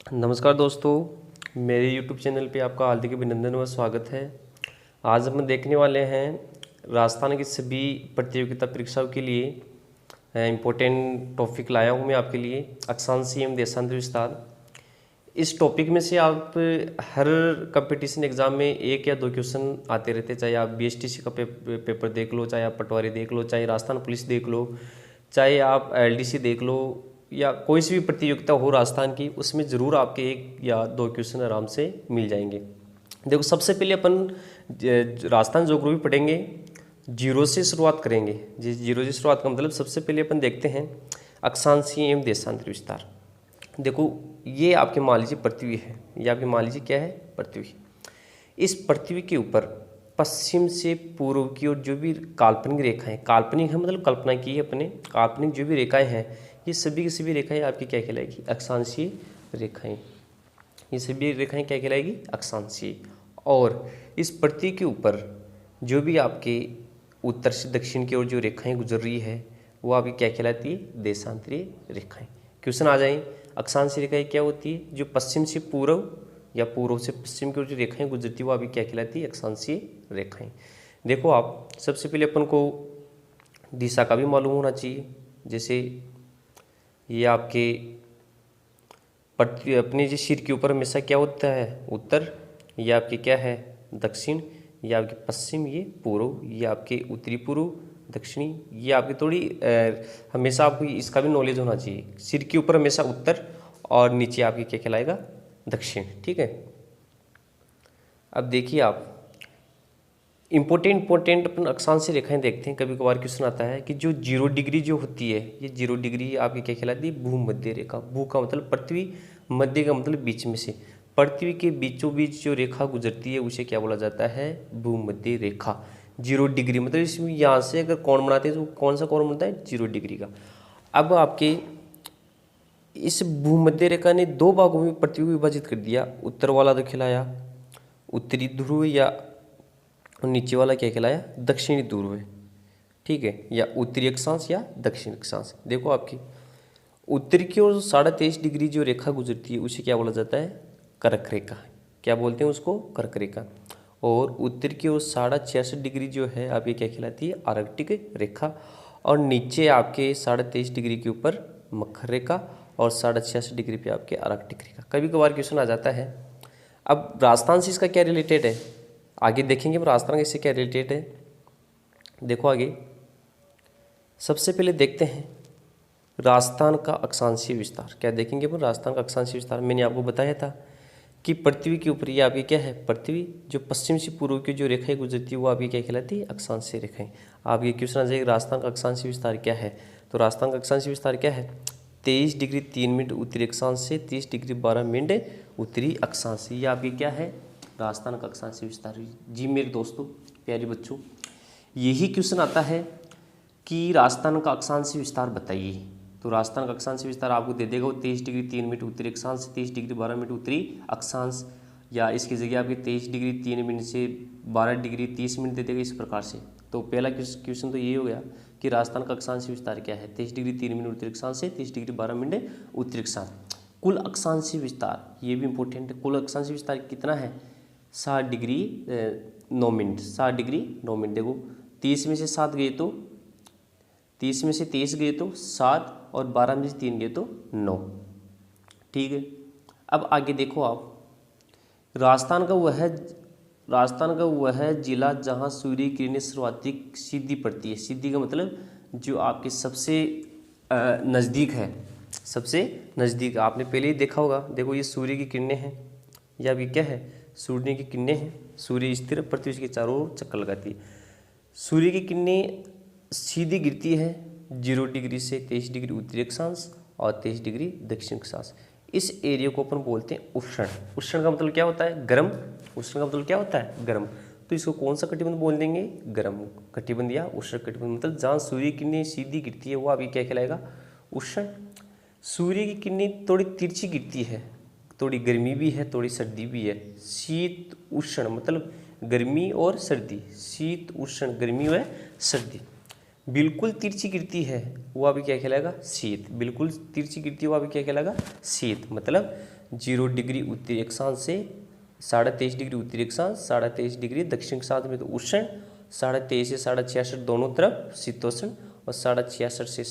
नमस्कार दोस्तों, मेरे YouTube चैनल पे आपका हार्दिक अभिनंदन व स्वागत है। आज हम देखने वाले हैं राजस्थान की सभी प्रतियोगिता परीक्षाओं के लिए इम्पोर्टेंट टॉपिक लाया हूँ मैं आपके लिए, अक्षांशीय एवं देशांतर विस्तार। इस टॉपिक में से आप हर कंपटीशन एग्जाम में 1 या 2 क्वेश्चन आते रहते, चाहे आप BSTC का पेपर देख लो, चाहे आप पटवारी देख लो, चाहे राजस्थान पुलिस देख लो, चाहे आप LDC देख लो, या कोई सी भी प्रतियोगिता हो राजस्थान की, उसमें ज़रूर आपके 1 या 2 क्वेश्चन आराम से मिल जाएंगे। देखो, सबसे पहले अपन राजस्थान ज्योग्राफी पढ़ेंगे, जीरो से शुरुआत करेंगे। जीरो से शुरुआत का मतलब सबसे पहले अपन देखते हैं अक्षांशीय एवं देशांतर विस्तार। देखो, ये आपके मान लीजिए पृथ्वी है, ये आपके मान लीजिए क्या है, पृथ्वी। इस पृथ्वी के ऊपर पश्चिम से पूर्व की ओर जो भी काल्पनिक रेखाएं, काल्पनिक है मतलब कल्पना की है अपने, काल्पनिक जो भी रेखाएं हैं, ये सभी की सभी रेखाएं आपकी क्या कहलाएगी, अक्षांशीय रेखाएं। ये सभी रेखाएं क्या कहलाएगी, अक्षांशीय। और इस पृथ्वी के ऊपर जो भी आपके उत्तर से दक्षिण की ओर जो रेखाएं गुजर रही है, वो आपकी क्या कहलाती है, देशांतरीय रेखाएं। क्वेश्चन आ जाए, अक्षांशीय रेखाएं क्या होती है, जो पश्चिम से पूर्व या पूर्व से पश्चिम की ओर जो रेखाएं गुजरती है, वो अभी क्या कहलाती है, अक्षांशीय रेखाएं। देखो, आप सबसे पहले अपन को दिशा का भी मालूम होना चाहिए। जैसे ये आपके अपने जो सिर के ऊपर हमेशा क्या होता है, उत्तर, ये आपके क्या है, दक्षिण, ये आपके पश्चिम, ये पूर्व, ये आपके उत्तरी पूर्व, दक्षिणी, ये आपकी थोड़ी हमेशा आपको इसका भी नॉलेज होना चाहिए। सिर के ऊपर हमेशा उत्तर और नीचे आपकी क्या कहलाएगा, दक्षिण। ठीक है। अब देखिए, आप इम्पोर्टेंट अपन अक्षांशीय रेखाएं देखते हैं। कभी कभार क्वेश्चन आता है कि जो 0 डिग्री जो होती है, ये 0 डिग्री आपकी क्या कहलाती है, भूमध्य रेखा। भू का मतलब पृथ्वी, मध्य का मतलब बीच में से, पृथ्वी के बीचों बीच जो रेखा गुजरती है उसे क्या बोला जाता है, भूमध्य रेखा। 0 डिग्री मतलब इसमें यहाँ से अगर कोण बनाते हैं तो कौन सा कोण बनता है, 0 डिग्री का। अब आपके इस भूमध्य रेखा ने 2 भागों में पृथ्वी को विभाजित कर दिया। उत्तर वाला तो खिलाया उत्तरी ध्रुव, या नीचे वाला क्या कहलाया, दक्षिणी ध्रुव है। ठीक है, या उत्तरी अक्षांश या दक्षिण अक्षांश। देखो, आपकी उत्तर की ओर 23.5 डिग्री जो रेखा गुजरती है उसे क्या बोला जाता है, कर्क रेखा। क्या बोलते हैं उसको, कर्क रेखा। और उत्तर की ओर 66.5 डिग्री जो है आपकी क्या कहलाती है, आर्कटिक रेखा। और नीचे आपके 23.5 डिग्री के ऊपर मकर रेखा, और 66.5 डिग्री पे आपके आर्कटिक रेखा। कभी कभार क्वेश्चन आ जाता है। अब राजस्थान से इसका क्या रिलेटेड है, आगे देखेंगे राजस्थान का इससे क्या रिलेटेड है। देखो, आगे सबसे पहले देखते हैं राजस्थान का अक्षांशीय विस्तार। क्या देखेंगे अपन, राजस्थान का अक्षांशीय विस्तार। मैंने आपको बताया था कि पृथ्वी के ऊपर ये आपकी क्या है, पृथ्वी, जो पश्चिम से पूर्व की जो रेखाएं गुजरती है वो आपकी क्या कहलाती है, अक्षांशीय रेखाएं। आप ये क्वेश्चन आ जाएगा, राजस्थान का अक्षांशीय विस्तार क्या है। तो राजस्थान का अक्षांशीय विस्तार क्या है, 23 डिग्री 3 मिनट उत्तरी अक्षांश से 30 डिग्री 12 मिनट उत्तरी अक्षांश। ये आपकी क्या है, राजस्थान का अक्षांशीय विस्तार। जी मेरे दोस्तों, प्यारे बच्चों, यही क्वेश्चन आता है कि राजस्थान का अक्षांशीय विस्तार बताइए। तो राजस्थान का अक्षांशीय विस्तार आपको दे देगा वो 23 डिग्री 3 मिनट उत्तरी अक्षांश से 30 डिग्री 12 मिनट उत्तरी अक्षांश, या इसकी जगह आपकी 23 डिग्री 3 मिनट से 12 डिग्री 30 मिनट दे देगा, इस प्रकार से। तो पहला क्वेश्चन तो ये हो गया कि राजस्थान का अक्षांशीय विस्तार क्या है, 23 डिग्री 3 मिनट उत्तरी अक्षांश से 30 डिग्री 12 मिनट उत्तरी अक्षांश। कुल अक्षांशीय विस्तार, ये भी इंपॉर्टेंट है। कुल अक्षांशीय विस्तार कितना है, 60 डिग्री 9 मिनट, 60 डिग्री 9 मिनट। देखो, 30 में से 7 गए तो 30 में से 23 गए तो 7, और 12 में से 3 गए तो 9। ठीक है। अब आगे देखो, आप राजस्थान का वह जिला जहां सूर्य की किरणें सर्वाधिक सीधी पड़ती है। सीधी का मतलब जो आपके सबसे नज़दीक है, सबसे नज़दीक। आपने पहले ही देखा होगा। देखो, ये सूर्य की किरणें हैं, ये आपकी क्या है, सूर्य की किरणें हैं। सूर्य स्थिर, पृथ्वी के चारों ओर चक्कर लगाती है। सूर्य की किरणें सीधी गिरती है 0 डिग्री से 23 डिग्री उत्तरी अक्षांश और 23 डिग्री दक्षिण अक्षांश। इस एरिया को अपन बोलते हैं उष्ण। उष्ण का मतलब क्या होता है, गर्म। उष्ण का मतलब क्या होता है, गर्म। तो इसको कौन सा कटिबंध बोल देंगे, गर्म कटिबंध या उष्ण कटिबंध। मतलब जहाँ सूर्य की किरणें सीधी गिरती है वो अभी क्या कहलाएगा, उष्ण। सूर्य की किरणें थोड़ी तिरछी गिरती है, थोड़ी गर्मी भी है, थोड़ी सर्दी भी है। शीत उष्ण मतलब गर्मी और सर्दी, शीत उष्ण गर्मी व सर्दी। बिल्कुल तिरछी गिरती है वो अभी क्या कहलाएगा, शीत। बिल्कुल तिरछी गिरती है वो अभी क्या कहलाएगा, शीत। मतलब 0 डिग्री उत्तरी अक्षांश से 23.5 डिग्री उत्तरी अक्षांश, 23.5 डिग्री दक्षिण अक्षांश में तो उष्ण, 23.5 से 66 दोनों तरफ शीतोष्ण, और 66 से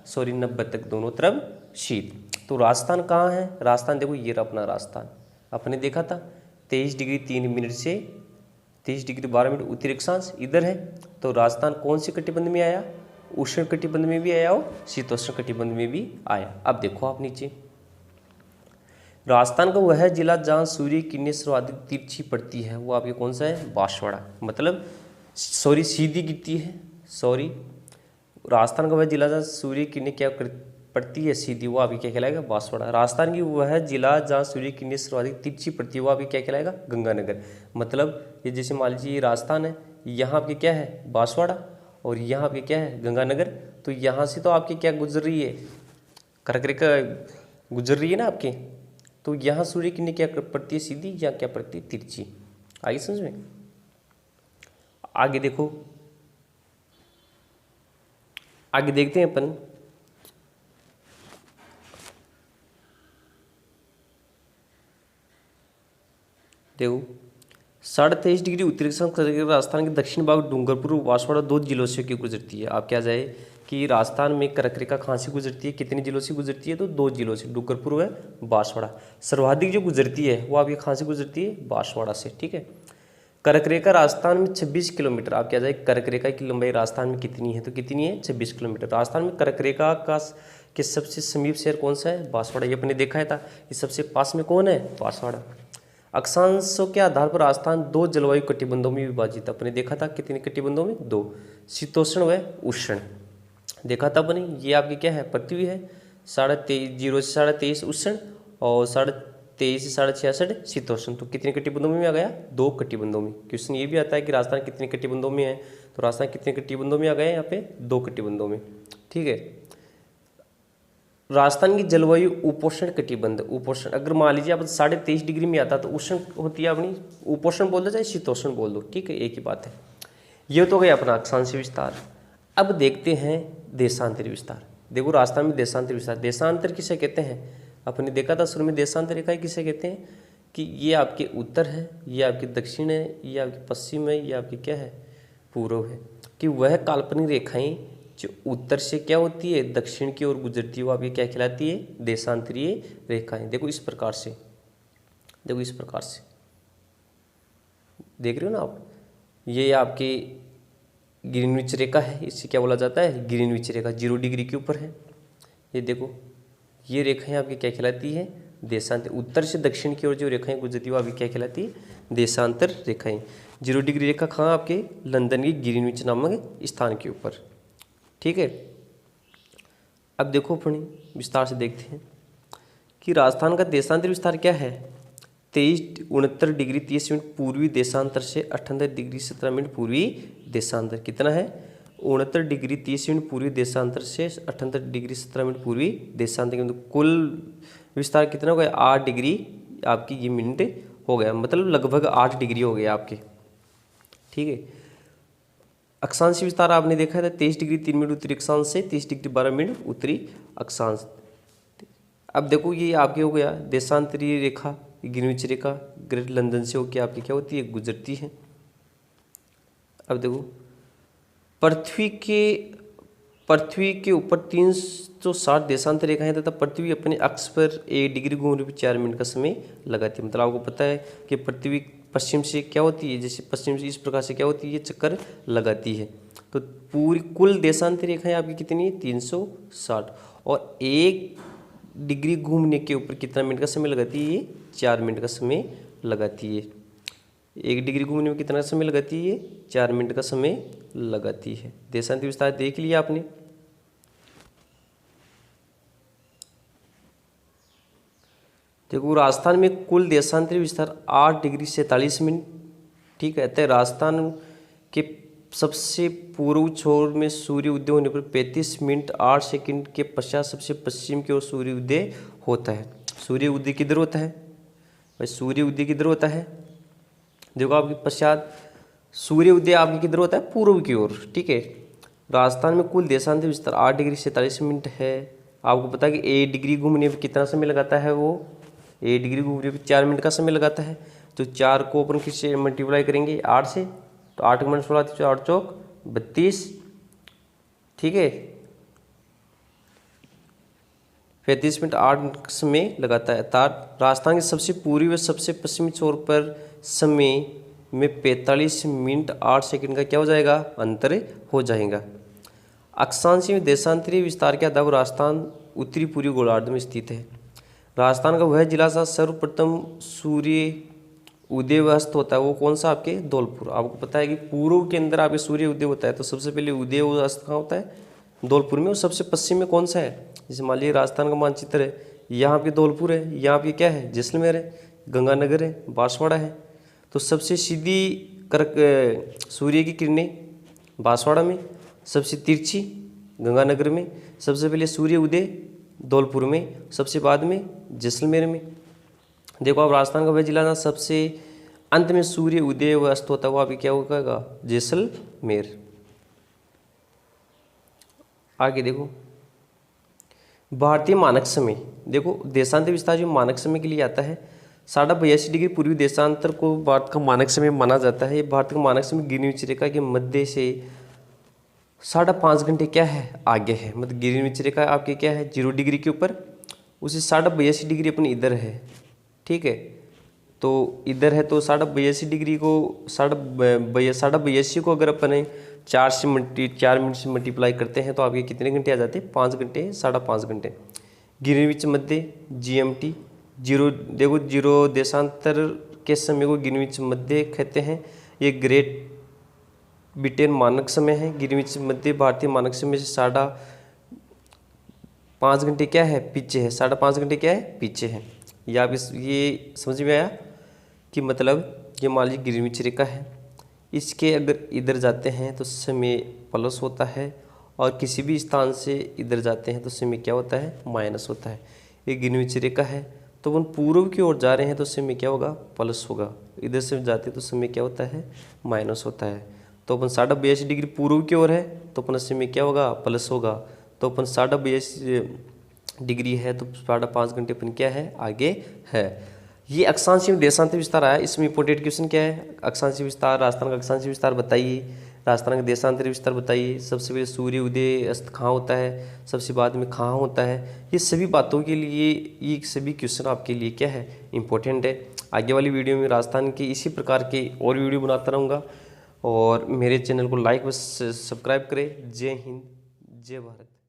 90 तक दोनों तरफ शीत। तो राजस्थान कहाँ है? राजस्थान देखो ये रहा अपना राजस्थान, अपने देखा था 23 डिग्री 3 मिनट से 23 डिग्री 12 मिनट उत्तरी अक्षांश इधर है। तो राजस्थान कौन से कटिबंध में आया? उष्ण कटिबंध में भी आया और शीतोष्ण कटिबंध में भी आया। अब देखो आप नीचे, राजस्थान का वह जिला जहाँ सूर्य किरणें सर्वाधिक तिरछी पड़ती है वो आपके कौन सा है? बांसवाड़ा, मतलब सीधी गिरती है। राजस्थान का वह जिला जहाँ सूर्य किरणें क्या पड़ती है? सीधी, वो आपकी क्या कहलाएगा? बांसवाड़ा। राजस्थान की वह जिला जहाँ सूर्य किरणें सर्वाधिक तिरछी पड़ती है वो आपकी क्या कहलाएगा? गंगानगर। मतलब ये जैसे मान लीजिए ये राजस्थान है, यहाँ आपके क्या है? बांसवाड़ा, और यहाँ आपके क्या है? गंगानगर। तो यहाँ से तो आपकी क्या गुजर रही है? कर्क रेखा गुजर रही है ना आपके, तो यहाँ सूर्य किरणें क्या पड़ती है? सीधी, या क्या पड़ती है? तिरछी। आगे समझ में? आगे देखो, आगे देखते हैं अपन। देखो 23.5 डिग्री उत्तरी अक्षांश राजस्थान के दक्षिण भाग डूंगरपुर और बांसवाड़ा 2 जिलों से की गुजरती है। आप क्या जाए कि राजस्थान में कर्क रेखा कहाँ से गुजरती है? कितने जिलों से गुजरती है? तो 2 जिलों से, डूंगरपुर व बांसवाड़ा। सर्वाधिक जो गुजरती है वो आपकी कहाँ से गुजरती है? बांसवाड़ा से। ठीक है। कर्क रेखा राजस्थान में 26 किलोमीटर। आप क्या जाए, कर्क रेखा की लंबाई राजस्थान में कितनी है? तो कितनी है? 26 किलोमीटर। राजस्थान में कर्क रेखा का के सबसे समीप शहर कौन सा है? बांसवाड़ा। ये अपने देखा था, ये सबसे पास में कौन है? बांसवाड़ा। अक्षांशों के आधार पर राजस्थान 2 जलवायु कटिबंधों में विभाजित। अपने देखा था कितने कटिबंधों में? 2, शीतोष्ण व उष्ण। देखा था अपने, ये आपकी क्या है? पृथ्वी है। 0 से 23.5 उष्ण और 23 से 66 शीतोष्ण। तो कितने कटिबंधों में आ गया? 2 कटिबंधों में। क्वेश्चन ये भी आता है कि राजस्थान कितने कटिबंधों में है, तो राजस्थान कितने कटिबंधों में आ गए? यहाँ पे 2 कटिबंधों में। ठीक है। राजस्थान की जलवायु उपोष्ण कटिबंध। उपोष्ण, अगर मान लीजिए आप 23.5 डिग्री में आता तो उष्ण होती है अपनी, उपोष्ण बोल दो चाहे शीतोष्ण बोल दो, ठीक है, एक ही बात है। ये तो गया अपना अक्षांशीय विस्तार। अब देखते हैं देशांतरी विस्तार। देखो राजस्थान में देशांतरी विस्तार, देशांतर किसे कहते हैं? अपने देखा था शुरू में देशांतर रेखाएं किसे कहते हैं कि ये आपके उत्तर है, ये आपके दक्षिण है, ये आपके पश्चिम है, ये आपके क्या है? पूर्व है। कि वह काल्पनिक रेखाएं जो उत्तर से क्या होती है? दक्षिण की ओर गुजरती है, वो आपकी क्या कहलाती है? देशांतरीय रेखाएं। देखो इस प्रकार से, देखो इस प्रकार से देख रहे हो ना आप, ये आपकी ग्रीनविच रेखा है, इसे क्या बोला जाता है? ग्रीनविच रेखा। 0 डिग्री के ऊपर है। ये देखो ये रेखाएं आपकी क्या कहलाती है? देशांतर। उत्तर से दक्षिण की ओर जो रेखाएं गुजरती है वो आपकी क्या कहलाती है? देशांतर रेखाएं। 0 डिग्री रेखा कहाँ? आपके लंदन की ग्रीनविच नामक स्थान के ऊपर। ठीक है। अब देखो अपनी विस्तार से देखते हैं कि राजस्थान का देशांतर विस्तार क्या है? 69 डिग्री 30 मिनट पूर्वी देशांतर से 78 डिग्री 17 मिनट पूर्वी देशांतर। कितना है? 69 डिग्री 30 मिनट पूर्वी देशांतर से 78 डिग्री 17 मिनट पूर्वी देशांतर। तो कुल विस्तार कितना हो गया? 8 डिग्री आपकी ये मिनट हो गया, मतलब लगभग 8 डिग्री हो गया आपके। ठीक है। अक्षांशीय विस्तार आपने देखा था 23 डिग्री 3 मिनट उत्तरी अक्षांश से 30 डिग्री 12 मिनट उत्तरी अक्षांश। अब देखो ये आपके हो गया देशांतरीय रेखा, ग्रीनविच रेखा ग्रेट लंदन से होकर आपकी क्या होती है? गुजरती है। अब देखो पृथ्वी के ऊपर 360 देशांतर रेखाएं तथा पृथ्वी अपने अक्ष पर 1 डिग्री घूमने पर 4 मिनट का समय लगाती है। मतलब आपको पता है कि पृथ्वी पश्चिम से क्या होती है? जैसे पश्चिम से इस प्रकार से क्या होती है? ये चक्कर लगाती है। तो पूरी कुल देशांतर रेखाएं आपकी कितनी है? 360, और 1 डिग्री घूमने के ऊपर कितना मिनट का समय लगाती है? ये 4 मिनट का समय लगाती है। 1 डिग्री घूमने में कितना समय लगाती है? ये 4 मिनट का समय लगाती है। देशांतर विस्तार देख लिया आपने। देखो राजस्थान में कुल देशांतरी विस्तार 8 डिग्री 47 मिनट। ठीक है। तो राजस्थान के सबसे पूर्व छोर में सूर्य उदय होने पर 35 मिनट 8 सेकंड के पश्चात सबसे पश्चिम की ओर सूर्य उदय होता है। सूर्य उदय किधर होता है भाई? सूर्य उदय किधर होता है? देखो आपके पश्चात सूर्य उदय आपके किधर होता है? पूर्व की ओर। ठीक है। राजस्थान में कुल देशांतर विस्तार 8 डिग्री 47 मिनट है। आपको पता है कि 1 डिग्री घूमने पर कितना समय लगाता है? वो 1 डिग्री घूमने पर 4 मिनट का समय लगाता है। तो 4 को अपन किससे मल्टीप्लाई करेंगे 8 से, तो 8 मिनट 16 8 चौक 32, ठीक है 35 मिनट 8 समय लगाता है। राजस्थान के सबसे पूर्वी व सबसे पश्चिमी छोर पर समय में 45 मिनट 8 सेकंड का क्या हो जाएगा अंतर हो जाएगा। अक्षांशीय व देशांतरीय विस्तार के आधार पर राजस्थान उत्तरी पूर्वी गोलार्ध में स्थित है। राजस्थान का वह जिला जहाँ सर्वप्रथम सूर्य उदय व अस्त होता है वो कौन सा आपके धौलपुर। आपको पता है कि पूर्व के अंदर आपके सूर्य उदय होता है, तो सबसे पहले उदय व अस्त कहाँ होता है धौलपुर में। और सबसे पश्चिम में कौन सा है, जैसे मान लीजिए राजस्थान का मानचित्र है, यहाँ पे धौलपुर है, यहाँ पे क्या है जैसलमेर है, गंगानगर है, बांसवाड़ा है। तो सबसे सीधी सूर्य की किरणें बांसवाड़ा में, सबसे तिरछी गंगानगर में, सबसे पहले सूर्य उदय धौलपुर में, सबसे बाद में जैसलमेर में। देखो आप राजस्थान का वह जिला ना सबसे अंत में सूर्य उदय व अस्त होता है वो अभी क्या होगा जैसलमेर। आगे देखो भारतीय मानक समय। देखो देशांतर विस्तार जो मानक समय के लिए आता है 82.5 डिग्री पूर्वी देशांतर को भारत का मानक समय माना जाता है। ये भारत का मानक समय ग्रीनविच रेखा के मध्य से 5.5 घंटे क्या है आगे है। मतलब ग्रीनविच रेखा आपके क्या है 0 डिग्री के ऊपर, उसे 82.5 डिग्री अपन इधर है, ठीक है। तो इधर है तो 82.5 डिग्री को 82.5 को अगर अपन 4 मिनट से मल्टीप्लाई करते हैं तो आपके कितने घंटे आ जाते हैं 5 घंटे 5.5 घंटे। ग्रीनविच मध्य GMT 0, देखो 0 देशांतर के समय को ग्रीनविच मध्य कहते हैं। ये ग्रेट ब्रिटेन मानक समय है। ग्रीनविच मध्य भारतीय मानक समय से 5.5 घंटे क्या है पीछे है, 5.5 घंटे क्या है पीछे है। या आप ये समझ में आया कि मतलब ये मान लीजिए ग्रीनविच रेखा है, इसके अगर इधर जाते हैं तो समय प्लस होता है, और किसी भी स्थान से इधर जाते हैं तो समय क्या होता है माइनस होता है। ये ग्रीनविच रेखा है तो अपन पूर्व की ओर जा रहे हैं तो समय क्या होगा प्लस होगा, इधर से जाते तो समय क्या होता है माइनस होता है। तो अपन 82.5 डिग्री पूर्व की ओर है तो अपन समय क्या होगा प्लस होगा। तो अपन 82.5 डिग्री है तो 5.5 घंटे अपन क्या है आगे है। ये अक्षांशीय देशांतर विस्तार आया, इसमें इंपॉर्टेंट क्वेश्चन क्या है अक्षांशीय विस्तार, राजस्थान का अक्षांशीय विस्तार बताइए, राजस्थान का देशांतर विस्तार बताइए, सबसे पहले सूर्य उदय अस्त कहाँ होता है, सबसे बाद में कहाँ होता है। ये सभी बातों के लिए ये सभी क्वेश्चन आपके लिए क्या है इंपॉर्टेंट है। आगे वाली वीडियो में राजस्थान के इसी प्रकार के और वीडियो बनाता रहूँगा, और मेरे चैनल को लाइक व सब्सक्राइब करें। जय हिंद जय भारत।